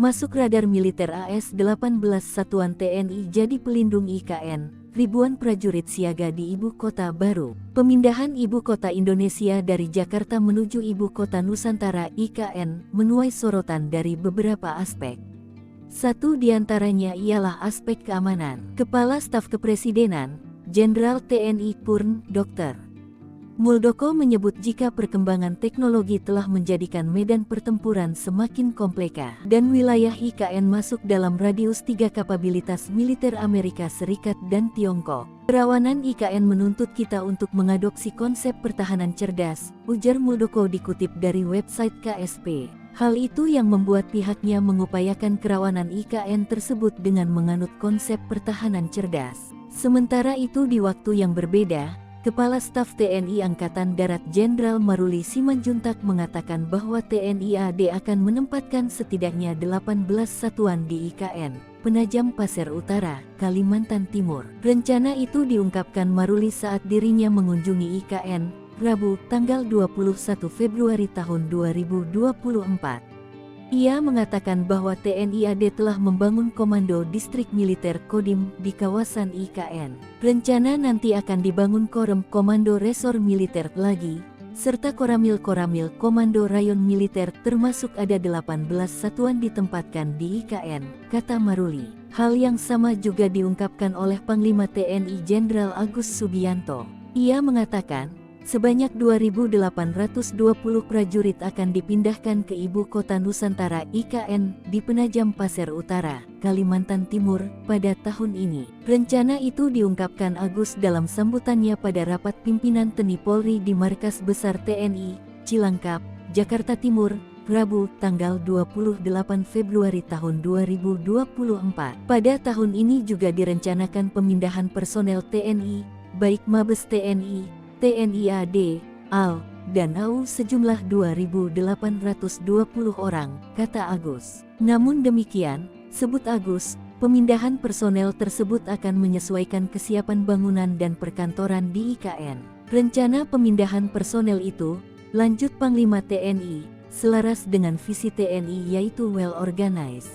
Masuk radar militer AS-18 Satuan TNI jadi pelindung IKN, ribuan prajurit siaga di ibu kota baru. Pemindahan ibu kota Indonesia dari Jakarta menuju ibu kota Nusantara IKN menuai sorotan dari beberapa aspek. Satu diantaranya ialah aspek keamanan. Kepala Staf Kepresidenan, Jenderal TNI Purn, Dr. Muldoko menyebut jika perkembangan teknologi telah menjadikan medan pertempuran semakin kompleks dan wilayah IKN masuk dalam radius 3 kapabilitas militer Amerika Serikat dan Tiongkok. Kerawanan IKN menuntut kita untuk mengadopsi konsep pertahanan cerdas, ujar Muldoko dikutip dari website KSP. Hal itu yang membuat pihaknya mengupayakan kerawanan IKN tersebut dengan menganut konsep pertahanan cerdas. Sementara itu di waktu yang berbeda, Kepala Staf TNI Angkatan Darat Jenderal Maruli Simanjuntak mengatakan bahwa TNI AD akan menempatkan setidaknya 18 satuan di IKN, Penajam Pasir Utara, Kalimantan Timur. Rencana itu diungkapkan Maruli saat dirinya mengunjungi IKN, Rabu, tanggal 21 Februari tahun 2024. Ia mengatakan bahwa TNI AD telah membangun Komando Distrik Militer Kodim di kawasan IKN. Rencana nanti akan dibangun Korem Komando Resor Militer lagi, serta Koramil Komando Rayon Militer termasuk ada 18 satuan ditempatkan di IKN, kata Maruli. Hal yang sama juga diungkapkan oleh Panglima TNI Jenderal Agus Subianto. Ia mengatakan, sebanyak 2.820 prajurit akan dipindahkan ke ibu kota Nusantara IKN di Penajam Pasir Utara, Kalimantan Timur, pada tahun ini. Rencana itu diungkapkan Agus dalam sambutannya pada rapat pimpinan TNI Polri di Markas Besar TNI, Cilangkap, Jakarta Timur, Rabu, tanggal 28 Februari tahun 2024. Pada tahun ini juga direncanakan pemindahan personel TNI, baik Mabes TNI, TNI AD, AL, dan AU sejumlah 2.820 orang, kata Agus. Namun demikian, sebut Agus, pemindahan personel tersebut akan menyesuaikan kesiapan bangunan dan perkantoran di IKN. Rencana pemindahan personel itu, lanjut Panglima TNI, selaras dengan visi TNI yaitu well organized.